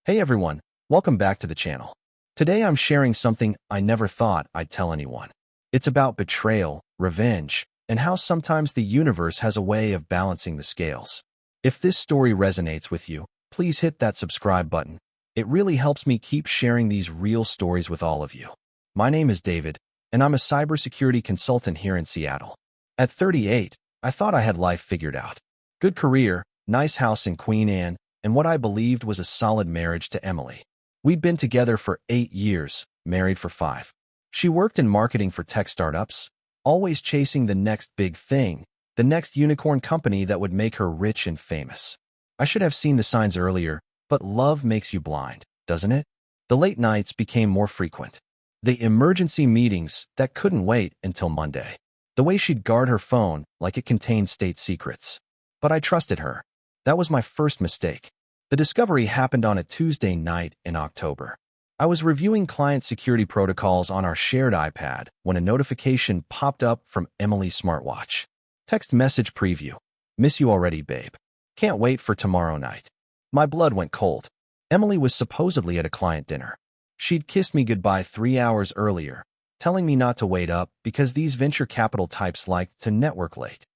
Hey everyone, welcome back to the channel. Today I'm sharing something I never thought I'd tell anyone. It's about betrayal, revenge, and how sometimes the universe has a way of balancing the scales. If this story resonates with you, please hit that subscribe button. It really helps me keep sharing these real stories with all of you. My name is David, and I'm a cybersecurity consultant here in Seattle. At 38, I thought I had life figured out. Good career, nice house in Queen Anne, and what I believed was a solid marriage to Emily. We'd been together for 8 years, married for 5. She worked in marketing for tech startups, always chasing the next big thing, the next unicorn company that would make her rich and famous. I should have seen the signs earlier, but love makes you blind, doesn't it? The late nights became more frequent. The emergency meetings that couldn't wait until Monday. The way she'd guard her phone like it contained state secrets. But I trusted her. That was my first mistake. The discovery happened on a Tuesday night in October. I was reviewing client security protocols on our shared iPad when a notification popped up from Emily's smartwatch. Text message preview. Miss you already, babe. Can't wait for tomorrow night. My blood went cold. Emily was supposedly at a client dinner. She'd kissed me goodbye 3 hours earlier, telling me not to wait up because these venture capital types liked to network late.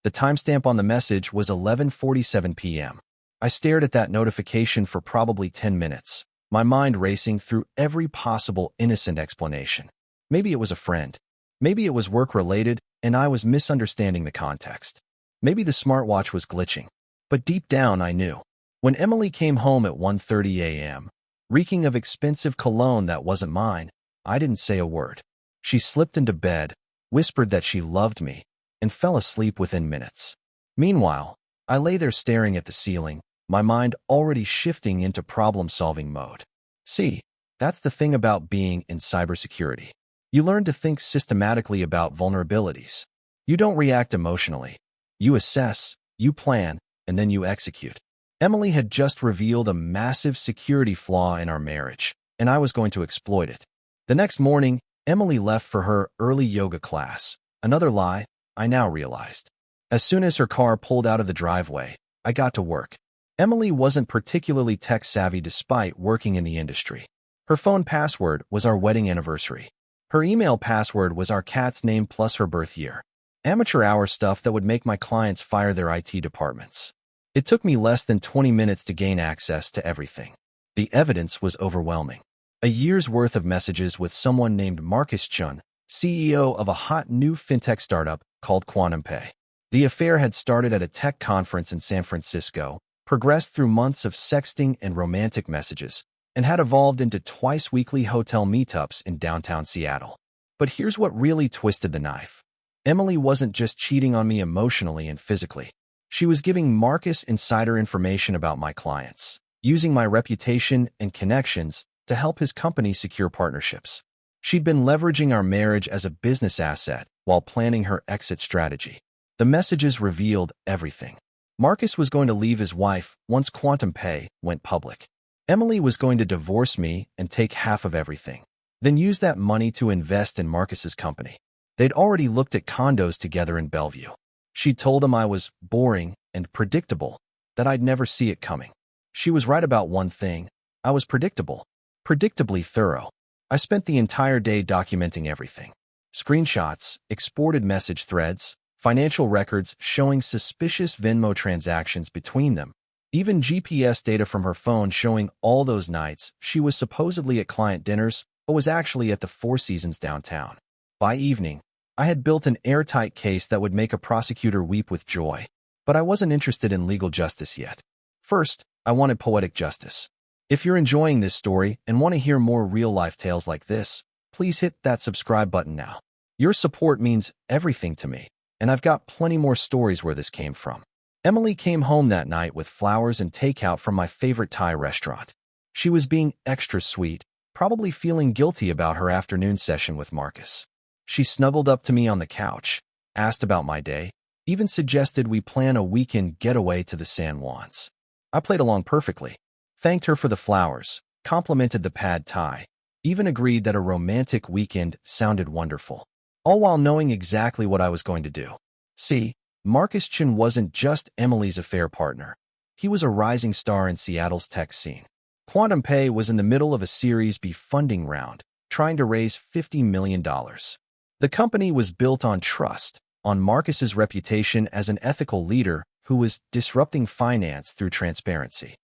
The timestamp on the message was 11:47 p.m. I stared at that notification for probably 10 minutes, my mind racing through every possible innocent explanation. Maybe it was a friend. Maybe it was work-related, and I was misunderstanding the context. Maybe the smartwatch was glitching. But deep down, I knew. When Emily came home at 1:30 a.m., reeking of expensive cologne that wasn't mine, I didn't say a word. She slipped into bed, whispered that she loved me, and fell asleep within minutes. Meanwhile, I lay there staring at the ceiling, my mind already shifting into problem-solving mode. See, that's the thing about being in cybersecurity. You learn to think systematically about vulnerabilities. You don't react emotionally. You assess, you plan, and then you execute. Emily had just revealed a massive security flaw in our marriage, and I was going to exploit it. The next morning, Emily left for her early yoga class. Another lie, I now realized. As soon as her car pulled out of the driveway, I got to work. Emily wasn't particularly tech-savvy despite working in the industry. Her phone password was our wedding anniversary. Her email password was our cat's name plus her birth year. Amateur hour stuff that would make my clients fire their IT departments. It took me less than 20 minutes to gain access to everything. The evidence was overwhelming. A year's worth of messages with someone named Marcus Chun, CEO of a hot new fintech startup called QuantumPay. The affair had started at a tech conference in San Francisco, progressed through months of sexting and romantic messages, and had evolved into twice-weekly hotel meetups in downtown Seattle. But here's what really twisted the knife. Emily wasn't just cheating on me emotionally and physically. She was giving Marcus insider information about my clients, using my reputation and connections to help his company secure partnerships. She'd been leveraging our marriage as a business asset while planning her exit strategy. The messages revealed everything. Marcus was going to leave his wife once QuantumPay went public. Emily was going to divorce me and take half of everything, then use that money to invest in Marcus's company. They'd already looked at condos together in Bellevue. She told him I was boring and predictable, that I'd never see it coming. She was right about one thing. I was predictable, predictably thorough. I spent the entire day documenting everything. Screenshots, exported message threads, financial records showing suspicious Venmo transactions between them, even GPS data from her phone showing all those nights she was supposedly at client dinners but was actually at the Four Seasons downtown. By evening, I had built an airtight case that would make a prosecutor weep with joy, but I wasn't interested in legal justice yet. First, I wanted poetic justice. If you're enjoying this story and want to hear more real-life tales like this, please hit that subscribe button now. Your support means everything to me, and I've got plenty more stories where this came from. Emily came home that night with flowers and takeout from my favorite Thai restaurant. She was being extra sweet, probably feeling guilty about her afternoon session with Marcus. She snuggled up to me on the couch, asked about my day, even suggested we plan a weekend getaway to the San Juans. I played along perfectly, thanked her for the flowers, complimented the pad thai, even agreed that a romantic weekend sounded wonderful, all while knowing exactly what I was going to do. See, Marcus Chin wasn't just Emily's affair partner. He was a rising star in Seattle's tech scene. QuantumPay was in the middle of a Series B funding round, trying to raise $50 million. The company was built on trust, on Marcus's reputation as an ethical leader who was disrupting finance through transparency.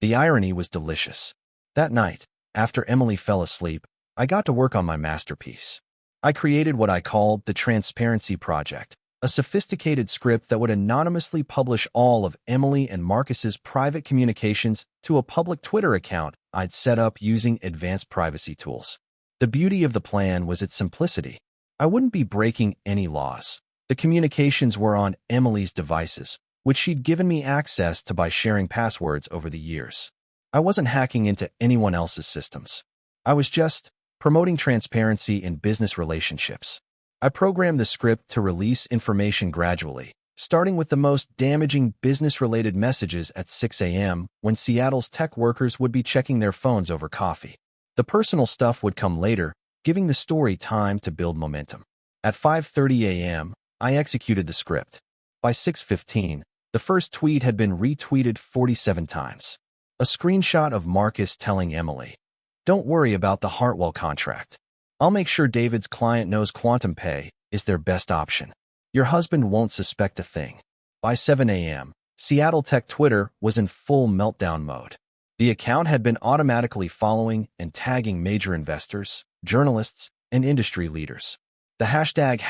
The irony was delicious. That night, after Emily fell asleep, I got to work on my masterpiece. I created what I called the Transparency Project, a sophisticated script that would anonymously publish all of Emily and Marcus's private communications to a public Twitter account I'd set up using advanced privacy tools. The beauty of the plan was its simplicity. I wouldn't be breaking any laws. The communications were on Emily's devices, which she'd given me access to by sharing passwords over the years. I wasn't hacking into anyone else's systems. I was just promoting transparency in business relationships. I programmed the script to release information gradually, starting with the most damaging business-related messages at 6 a.m. when Seattle's tech workers would be checking their phones over coffee. The personal stuff would come later, giving the story time to build momentum. At 5:30 a.m., I executed the script. By 6:15, the first tweet had been retweeted 47 times. A screenshot of Marcus telling Emily, "Don't worry about the Hartwell contract. I'll make sure David's client knows QuantumPay is their best option. Your husband won't suspect a thing." By 7 a.m., Seattle Tech Twitter was in full meltdown mode. The account had been automatically following and tagging major investors, journalists, and industry leaders. The hashtag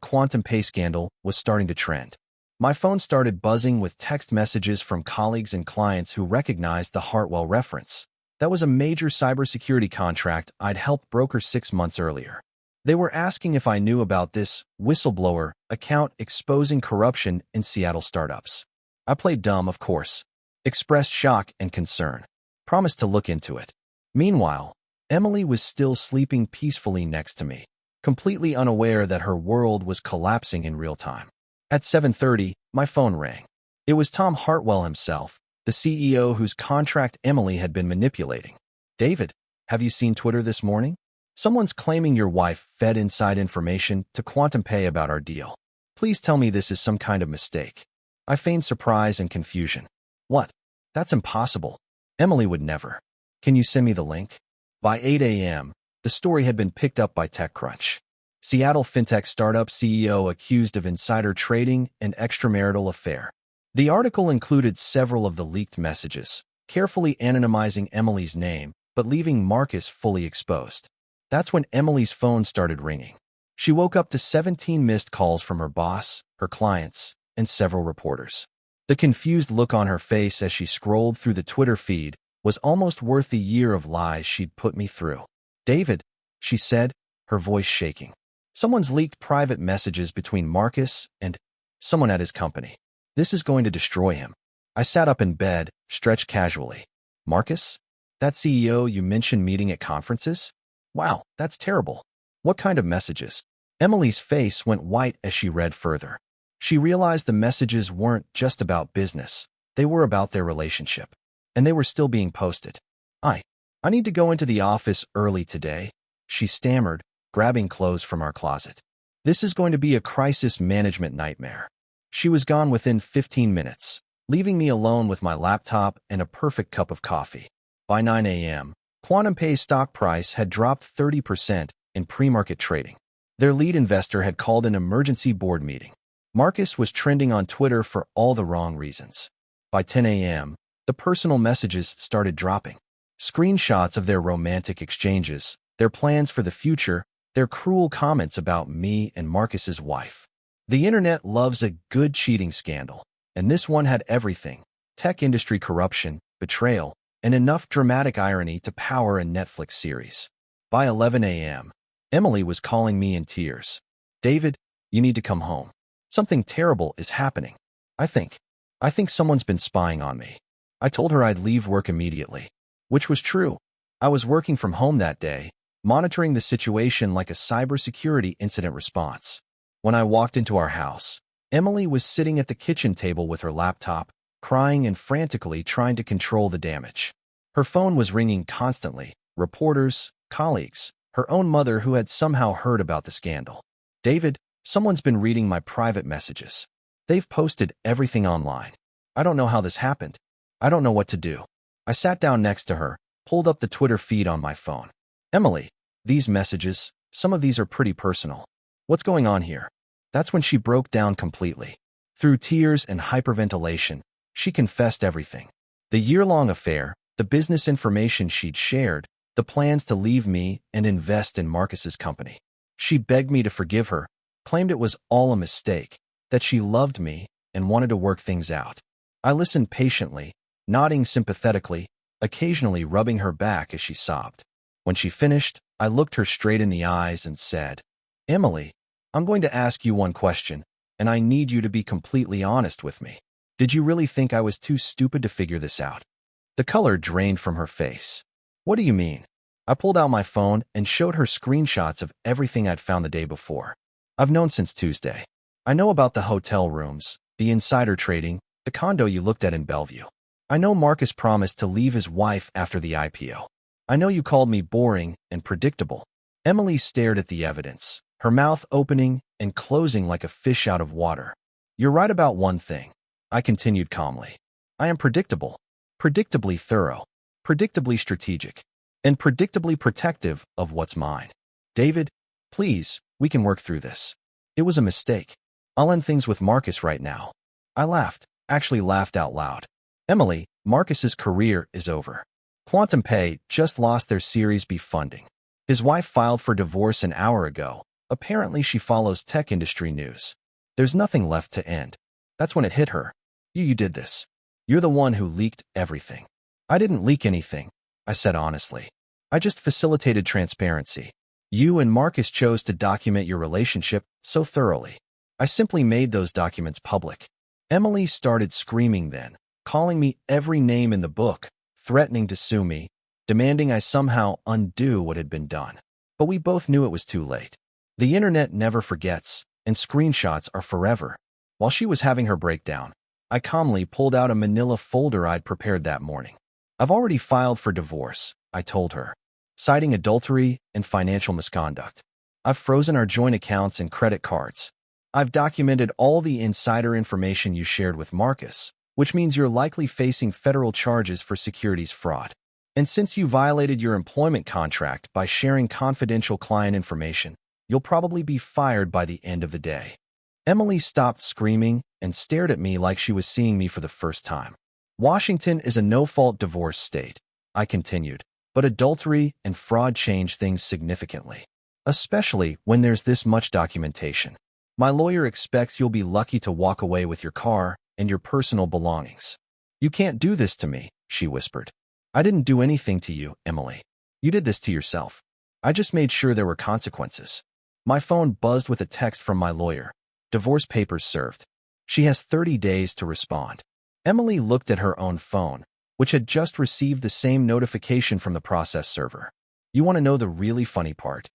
QuantumPay scandal was starting to trend. My phone started buzzing with text messages from colleagues and clients who recognized the Hartwell reference. That was a major cybersecurity contract I'd helped broker 6 months earlier. They were asking if I knew about this whistleblower account exposing corruption in Seattle startups. I played dumb, of course, expressed shock and concern, promised to look into it. Meanwhile, Emily was still sleeping peacefully next to me, completely unaware that her world was collapsing in real time. At 7:30, my phone rang. It was Tom Hartwell himself, the CEO whose contract Emily had been manipulating. "David, have you seen Twitter this morning? Someone's claiming your wife fed inside information to QuantumPay about our deal. Please tell me this is some kind of mistake." I feigned surprise and confusion. "What? That's impossible. Emily would never. Can you send me the link?" By 8 a.m., the story had been picked up by TechCrunch. Seattle fintech startup CEO accused of insider trading and extramarital affair. The article included several of the leaked messages, carefully anonymizing Emily's name, but leaving Marcus fully exposed. That's when Emily's phone started ringing. She woke up to 17 missed calls from her boss, her clients, and several reporters. The confused look on her face as she scrolled through the Twitter feed was almost worth the year of lies she'd put me through. "David," she said, her voice shaking. "Someone's leaked private messages between Marcus and someone at his company. This is going to destroy him." I sat up in bed, stretched casually. "Marcus? That CEO you mentioned meeting at conferences? Wow, that's terrible. What kind of messages?" Emily's face went white as she read further. She realized the messages weren't just about business. They were about their relationship. And they were still being posted. I need to go into the office early today," she stammered, grabbing clothes from our closet. "This is going to be a crisis management nightmare." She was gone within 15 minutes, leaving me alone with my laptop and a perfect cup of coffee. By 9 a.m., QuantumPay's stock price had dropped 30% in pre-market trading. Their lead investor had called an emergency board meeting. Marcus was trending on Twitter for all the wrong reasons. By 10 a.m., the personal messages started dropping. Screenshots of their romantic exchanges, their plans for the future, their cruel comments about me and Marcus's wife. The internet loves a good cheating scandal, and this one had everything: tech industry corruption, betrayal, and enough dramatic irony to power a Netflix series. By 11 a.m., Emily was calling me in tears. "David, you need to come home. Something terrible is happening. I think someone's been spying on me." I told her I'd leave work immediately, which was true. I was working from home that day, monitoring the situation like a cybersecurity incident response. When I walked into our house, Emily was sitting at the kitchen table with her laptop, crying and frantically trying to control the damage. Her phone was ringing constantly: reporters, colleagues, her own mother who had somehow heard about the scandal. "David, someone's been reading my private messages. They've posted everything online. I don't know how this happened. I don't know what to do." I sat down next to her, pulled up the Twitter feed on my phone. Emily, these messages, some of these are pretty personal. What's going on here? That's when she broke down completely. Through tears and hyperventilation, she confessed everything. The year-long affair, the business information she'd shared, the plans to leave me and invest in Marcus's company. She begged me to forgive her, claimed it was all a mistake, that she loved me and wanted to work things out. I listened patiently, nodding sympathetically, occasionally rubbing her back as she sobbed. When she finished, I looked her straight in the eyes and said, Emily, I'm going to ask you one question, and I need you to be completely honest with me. Did you really think I was too stupid to figure this out? The color drained from her face. What do you mean? I pulled out my phone and showed her screenshots of everything I'd found the day before. I've known since Tuesday. I know about the hotel rooms, the insider trading, the condo you looked at in Bellevue. I know Marcus promised to leave his wife after the IPO. I know you called me boring and predictable. Emily stared at the evidence, her mouth opening and closing like a fish out of water. You're right about one thing, I continued calmly. I am predictable, predictably thorough, predictably strategic, and predictably protective of what's mine. David, please, we can work through this. It was a mistake. I'll end things with Marcus right now. I laughed, actually laughed out loud. Emily, Marcus's career is over. QuantumPay just lost their Series B funding. His wife filed for divorce an hour ago. Apparently she follows tech industry news. There's nothing left to end. That's when it hit her. You did this. You're the one who leaked everything. I didn't leak anything, I said honestly. I just facilitated transparency. You and Marcus chose to document your relationship so thoroughly. I simply made those documents public. Emily started screaming then, calling me every name in the book, threatening to sue me, demanding I somehow undo what had been done. But we both knew it was too late. The internet never forgets, and screenshots are forever. While she was having her breakdown, I calmly pulled out a manila folder I'd prepared that morning. I've already filed for divorce, I told her, citing adultery and financial misconduct. I've frozen our joint accounts and credit cards. I've documented all the insider information you shared with Marcus, which means you're likely facing federal charges for securities fraud. And since you violated your employment contract by sharing confidential client information, you'll probably be fired by the end of the day. Emily stopped screaming and stared at me like she was seeing me for the first time. Washington is a no-fault divorce state, I continued, but adultery and fraud change things significantly, especially when there's this much documentation. My lawyer expects you'll be lucky to walk away with your car and your personal belongings. You can't do this to me, she whispered. I didn't do anything to you, Emily. You did this to yourself. I just made sure there were consequences. My phone buzzed with a text from my lawyer. Divorce papers served. She has 30 days to respond. Emily looked at her own phone, which had just received the same notification from the process server. You want to know the really funny part?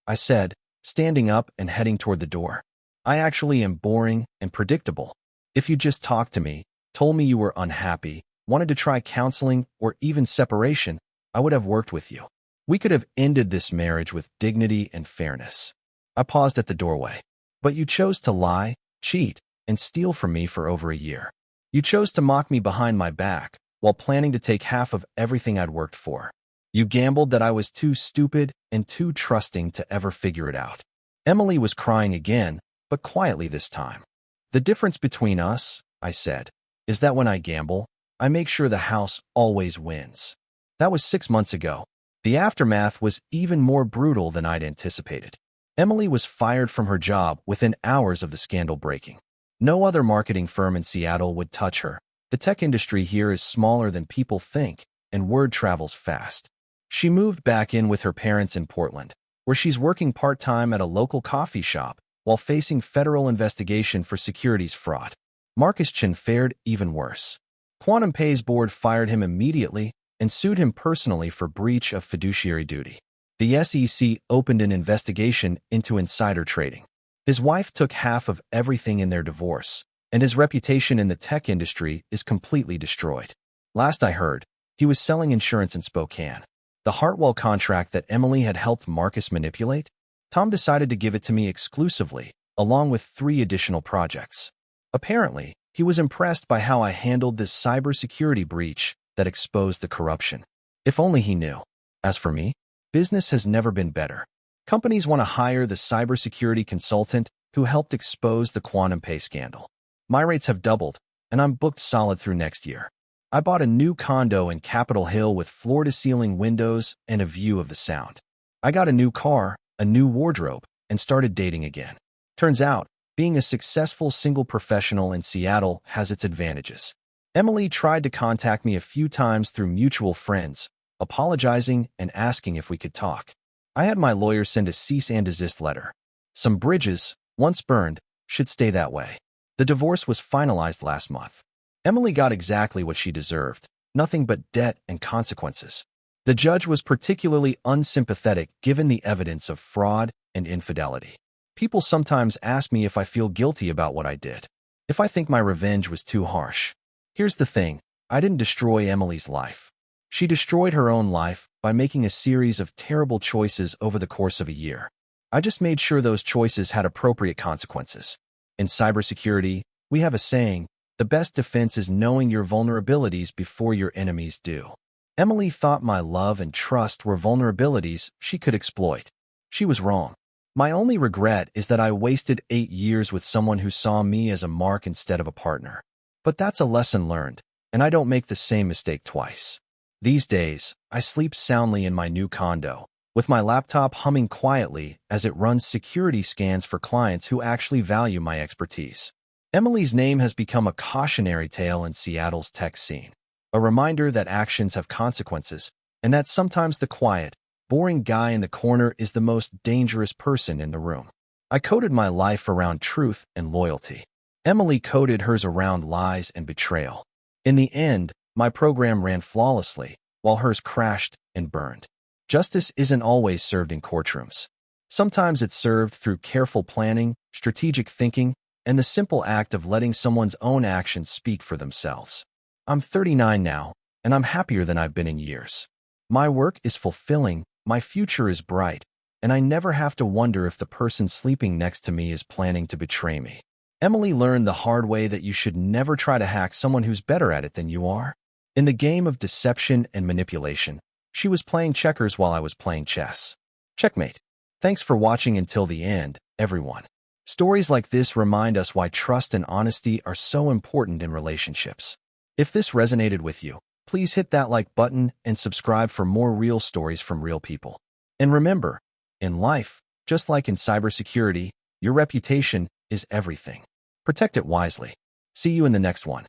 I said, standing up and heading toward the door. I actually am boring and predictable. If you just talked to me, told me you were unhappy, wanted to try counseling or even separation, I would have worked with you. We could have ended this marriage with dignity and fairness. I paused at the doorway. But you chose to lie, cheat, and steal from me for over a year. You chose to mock me behind my back while planning to take half of everything I'd worked for. You gambled that I was too stupid and too trusting to ever figure it out. Emily was crying again, but quietly this time. The difference between us, I said, is that when I gamble, I make sure the house always wins. That was 6 months ago. The aftermath was even more brutal than I'd anticipated. Emily was fired from her job within hours of the scandal breaking. No other marketing firm in Seattle would touch her. The tech industry here is smaller than people think, and word travels fast. She moved back in with her parents in Portland, where she's working part-time at a local coffee shop while facing federal investigation for securities fraud. Marcus Chin fared even worse. QuantumPay's board fired him immediately and sued him personally for breach of fiduciary duty. The SEC opened an investigation into insider trading. His wife took half of everything in their divorce, and his reputation in the tech industry is completely destroyed. Last I heard, he was selling insurance in Spokane. The Hartwell contract that Emily had helped Marcus manipulate, Tom decided to give it to me exclusively, along with 3 additional projects. Apparently, he was impressed by how I handled this cybersecurity breach that exposed the corruption. If only he knew. As for me, business has never been better. Companies want to hire the cybersecurity consultant who helped expose the QuantumPay scandal. My rates have doubled, and I'm booked solid through next year. I bought a new condo in Capitol Hill with floor-to-ceiling windows and a view of the Sound. I got a new car, a new wardrobe, and started dating again. Turns out, being a successful single professional in Seattle has its advantages. Emily tried to contact me a few times through mutual friends, apologizing and asking if we could talk. I had my lawyer send a cease and desist letter. Some bridges, once burned, should stay that way. The divorce was finalized last month. Emily got exactly what she deserved, nothing but debt and consequences. The judge was particularly unsympathetic given the evidence of fraud and infidelity. People sometimes ask me if I feel guilty about what I did, if I think my revenge was too harsh. Here's the thing, I didn't destroy Emily's life. She destroyed her own life by making a series of terrible choices over the course of a year. I just made sure those choices had appropriate consequences. In cybersecurity, we have a saying, the best defense is knowing your vulnerabilities before your enemies do. Emily thought my love and trust were vulnerabilities she could exploit. She was wrong. My only regret is that I wasted 8 years with someone who saw me as a mark instead of a partner. But that's a lesson learned, and I don't make the same mistake twice. These days, I sleep soundly in my new condo, with my laptop humming quietly as it runs security scans for clients who actually value my expertise. Emily's name has become a cautionary tale in Seattle's tech scene, a reminder that actions have consequences, and that sometimes the quiet, boring guy in the corner is the most dangerous person in the room. I coded my life around truth and loyalty. Emily coded hers around lies and betrayal. In the end, my program ran flawlessly, while hers crashed and burned. Justice isn't always served in courtrooms. Sometimes it's served through careful planning, strategic thinking, and the simple act of letting someone's own actions speak for themselves. I'm 39 now, and I'm happier than I've been in years. My work is fulfilling, my future is bright, and I never have to wonder if the person sleeping next to me is planning to betray me. Emily learned the hard way that you should never try to hack someone who's better at it than you are. In the game of deception and manipulation, she was playing checkers while I was playing chess. Checkmate. Thanks for watching until the end, everyone. Stories like this remind us why trust and honesty are so important in relationships. If this resonated with you, please hit that like button and subscribe for more real stories from real people. And remember, in life, just like in cybersecurity, your reputation is everything. Protect it wisely. See you in the next one.